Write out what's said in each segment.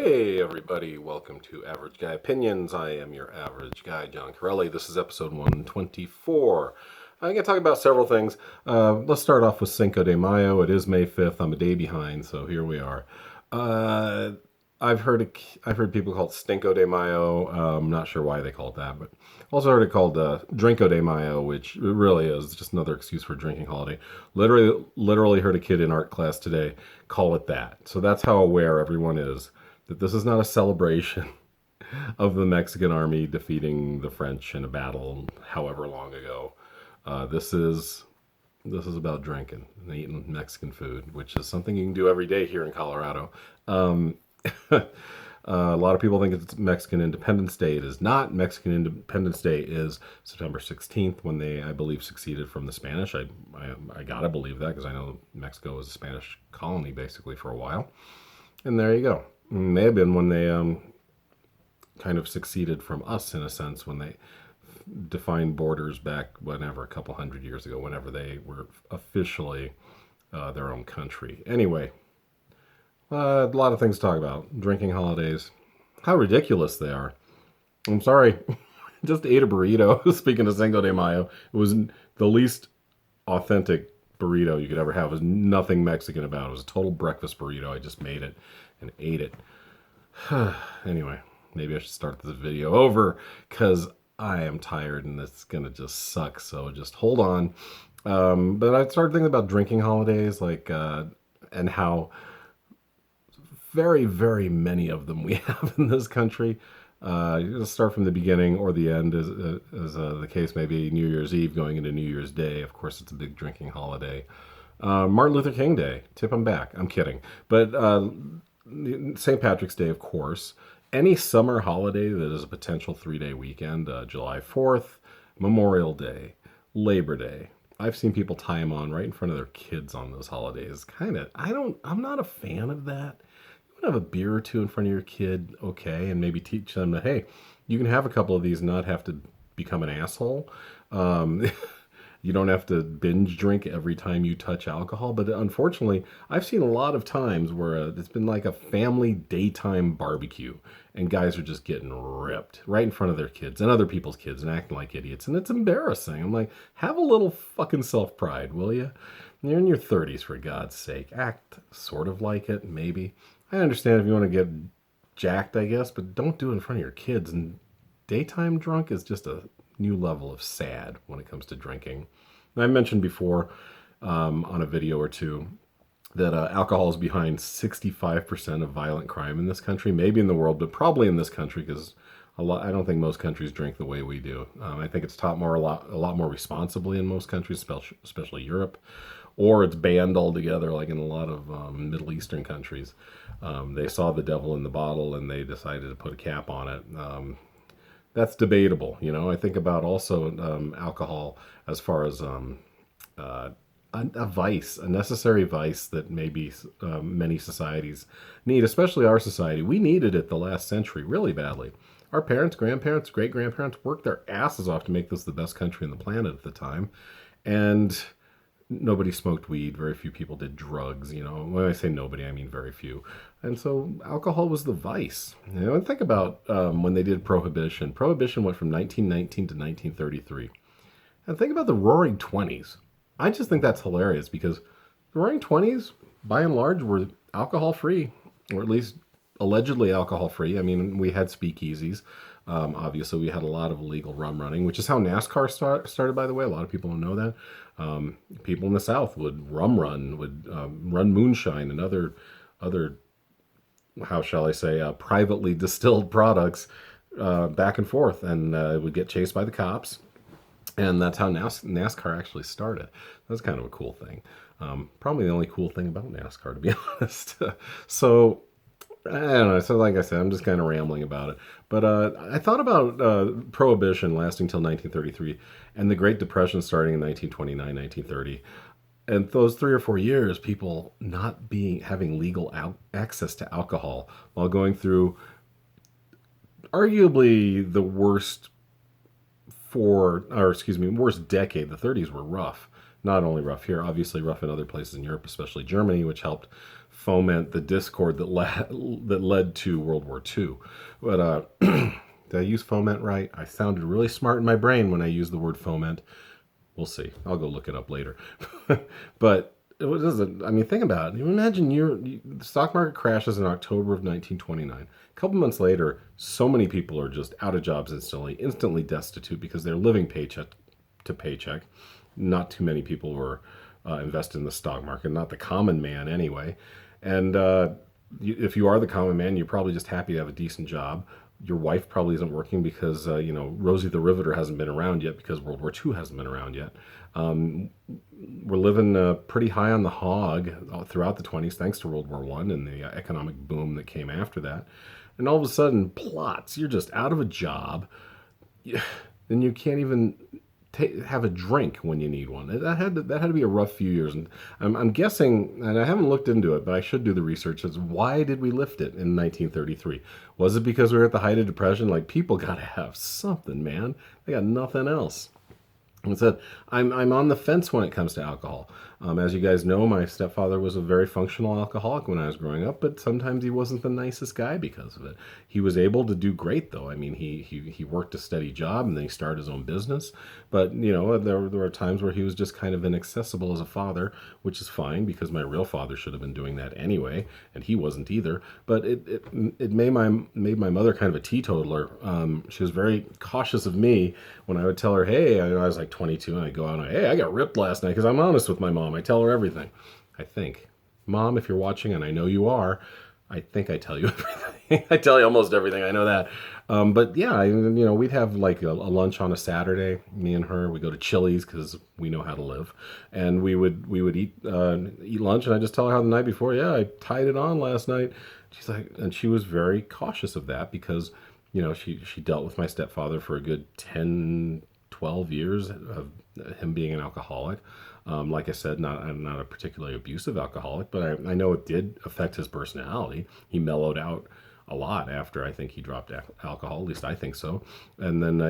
Hey everybody, welcome to Average Guy Opinions. I am your average guy, John Corelli. This is episode 124. I'm going to talk about several things. Let's start off with Cinco de Mayo. It is May 5th. I'm a day behind, so here we are. I've heard people call it Stinko de Mayo. I'm not sure why they call it that, but also heard it called Drinko de Mayo, which really is just another excuse for a drinking holiday. Literally heard a kid in art class today call it that. So that's how aware everyone is that this is not a celebration of the Mexican army defeating the French in a battle however long ago. This is about drinking and eating Mexican food, which is something you can do every day here in Colorado. A lot of people think it's Mexican Independence Day. It is not. Mexican Independence Day is September 16th when they, I believe, succeeded from the Spanish. I gotta believe that because I know Mexico was a Spanish colony basically for a while. And there you go. It may have been when they kind of succeeded from us in a sense when they defined borders back whenever, a couple hundred years ago, whenever they were officially their own country. Anyway, a lot of things to talk about. Drinking holidays. How ridiculous they are. I'm sorry. Just ate a burrito. Speaking of Cinco de Mayo, it was the least authentic burrito you could ever have. There's nothing Mexican about it. It was a total breakfast burrito. I just made it and ate it. Anyway, maybe I should start this video over because I am tired and it's going to just suck. So just hold on. But I started thinking about drinking holidays and how very, very many of them we have in this country. You'll start from the beginning or the end, as the case may be. New Year's Eve going into New Year's Day. Of course, it's a big drinking holiday. Martin Luther King Day. Tip him back. I'm kidding. But St. Patrick's Day, of course. Any summer holiday that is a potential 3-day weekend. July 4th, Memorial Day, Labor Day. I've seen people tie them on right in front of their kids on those holidays. I'm not a fan of that. Have a beer or two in front of your kid, okay, and maybe teach them that, hey, you can have a couple of these and not have to become an asshole. You don't have to binge drink every time you touch alcohol. But unfortunately, I've seen a lot of times where it's been like a family daytime barbecue and guys are just getting ripped right in front of their kids and other people's kids and acting like idiots. And it's embarrassing. I'm like, have a little fucking self-pride, will you? You're in your 30s, for God's sake. Act sort of like it, maybe. I understand if you want to get jacked, I guess, but don't do it in front of your kids. And daytime drunk is just a new level of sad when it comes to drinking. And I mentioned before on a video or two that alcohol is behind 65% of violent crime in this country, maybe in the world, but probably in this country because I don't think most countries drink the way we do. I think it's taught a lot more responsibly in most countries, especially Europe. Or it's banned altogether, like in a lot of Middle Eastern countries. They saw the devil in the bottle and they decided to put a cap on it. That's debatable, you know. I think about also alcohol as far as a vice, a necessary vice that maybe many societies need, especially our society. We needed it the last century really badly. Our parents, grandparents, great-grandparents worked their asses off to make this the best country on the planet at the time. And nobody smoked weed. Very few people did drugs. You know, when I say nobody, I mean very few. And so alcohol was the vice. You know, and think about when they did prohibition. Prohibition went from 1919 to 1933. And think about the Roaring Twenties. I just think that's hilarious because the Roaring Twenties, by and large, were alcohol free, or at least allegedly alcohol free. I mean, we had speakeasies. Obviously, we had a lot of illegal rum running, which is how NASCAR started, by the way. A lot of people don't know that. People in the South would run moonshine and other, how shall I say, privately distilled products back and forth, and would get chased by the cops. And that's how NASCAR actually started. That's kind of a cool thing. Probably the only cool thing about NASCAR, to be honest. So I don't know. So like I said, I'm just kind of rambling about it. But I thought about Prohibition lasting till 1933 and the Great Depression starting in 1929, 1930. And those 3 or 4 years, people not having legal access to alcohol while going through arguably the worst worst decade. The 30s were rough. Not only rough here, obviously rough in other places in Europe, especially Germany, which helped foment the discord that led to World War II. But did I use foment right? I sounded really smart in my brain when I used the word foment. We'll see. I'll go look it up later. But it doesn't. I mean, think about it. You imagine the stock market crashes in October of 1929. A couple months later, so many people are just out of jobs instantly destitute because they're living paycheck to paycheck. Not too many people were invested in the stock market, not the common man anyway. And if you are the common man, you're probably just happy to have a decent job. Your wife probably isn't working because Rosie the Riveter hasn't been around yet because World War II hasn't been around yet. We're living pretty high on the hog throughout the 20s, thanks to World War One and the economic boom that came after that. And all of a sudden, plots, you're just out of a job, and you can't even have a drink when you need one. That had to be a rough few years, and I'm guessing, and I haven't looked into it, but I should do the research. Is why did we lift it in 1933? Was it because we were at the height of depression? Like, people got to have something, man. They got nothing else. And said, I'm on the fence when it comes to alcohol. As you guys know, my stepfather was a very functional alcoholic when I was growing up, but sometimes he wasn't the nicest guy because of it. He was able to do great, though. I mean, he worked a steady job, and then he started his own business. But, there were times where he was just kind of inaccessible as a father, which is fine because my real father should have been doing that anyway, and he wasn't either. But it made my mother kind of a teetotaler. She was very cautious of me when I would tell her, hey, I was like 22, and I'd go out and, hey, I got ripped last night, because I'm honest with my mom. I tell her everything. I think. Mom, if you're watching, and I know you are, I think I tell you everything. I tell you almost everything. I know that. But yeah, we'd have like a lunch on a Saturday, me and her. We go to Chili's because we know how to live, and we would eat lunch, and I just tell her how the night before, yeah, I tied it on last night. She's like, and she was very cautious of that because, she dealt with my stepfather for a good 10, 12 years of him being an alcoholic. Like I said, I'm not a particularly abusive alcoholic, but I know it did affect his personality. He mellowed out a lot after I think he dropped alcohol. At least I think so. And then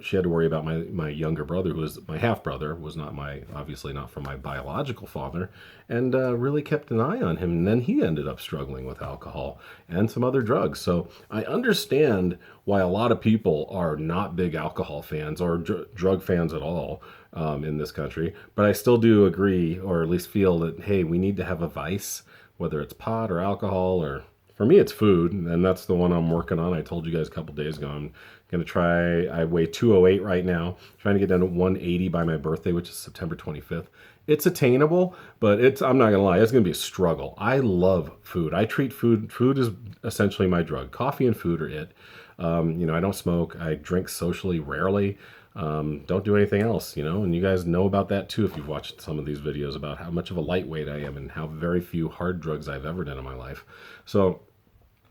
she had to worry about my younger brother, who was my half brother, was obviously not from my biological father, and really kept an eye on him. And then he ended up struggling with alcohol and some other drugs. So I understand why a lot of people are not big alcohol fans or drug fans at all. In this country, but I still do agree, or at least feel that, hey, we need to have a vice, whether it's pot or alcohol, or for me it's food, and that's the one I'm working on. I told you guys a couple days ago I'm going to try. I weigh 208 right now, trying to get down to 180 by my birthday, which is September 25th. It's attainable, but I'm not gonna lie, it's gonna be a struggle. I love food. I treat food is essentially my drug. Coffee and food are it. I don't smoke. I drink socially rarely. Don't do anything else, and you guys know about that too if you've watched some of these videos about how much of a lightweight I am and how very few hard drugs I've ever done in my life. So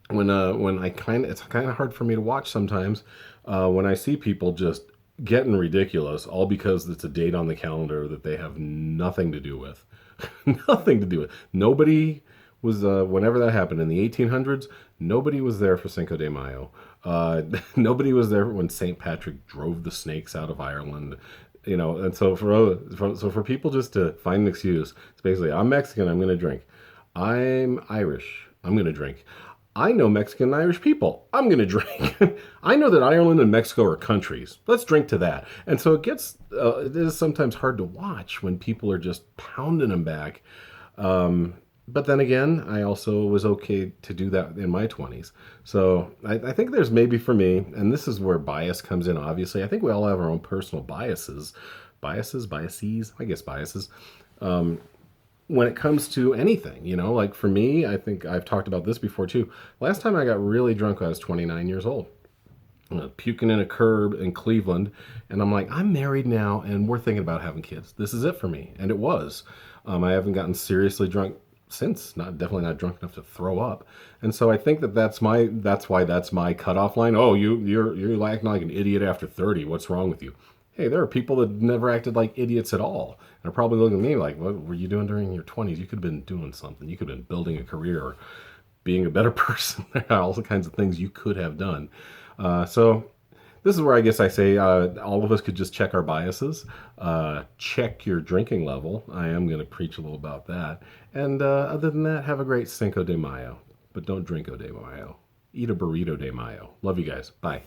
when it's kind of hard for me to watch sometimes when I see people just getting ridiculous all because it's a date on the calendar that they have nothing to do with. Nothing to do with. Nobody was, whenever that happened in the 1800s, nobody was there for Cinco de Mayo. Nobody was there when St. Patrick drove the snakes out of Ireland. And so for people just to find an excuse, it's basically, I'm Mexican, I'm going to drink. I'm Irish, I'm going to drink. I know Mexican and Irish people, I'm going to drink. I know that Ireland and Mexico are countries. Let's drink to that. And so it is sometimes hard to watch when people are just pounding them back. But then again, I also was okay to do that in my 20s. So I think there's maybe for me, and this is where bias comes in, obviously. I think we all have our own personal biases. Biases? I guess biases. When it comes to anything, like for me, I think I've talked about this before too. Last time I got really drunk, I was 29 years old. Puking in a curb in Cleveland. And I'm like, I'm married now, and we're thinking about having kids. This is it for me. And it was. I haven't gotten seriously drunk since, definitely not drunk enough to throw up. And so I think that's why that's my cutoff line. Oh, you're acting like an idiot after 30. What's wrong with you? Hey, there are people that never acted like idiots at all. And are probably looking at me like, what were you doing during your 20s? You could have been doing something. You could have been building a career or being a better person. All the kinds of things you could have done. So this is where I guess I say all of us could just check our biases, check your drinking level. I am going to preach a little about that. And other than that, have a great Cinco de Mayo. But don't drink de Mayo. Eat a burrito de Mayo. Love you guys. Bye.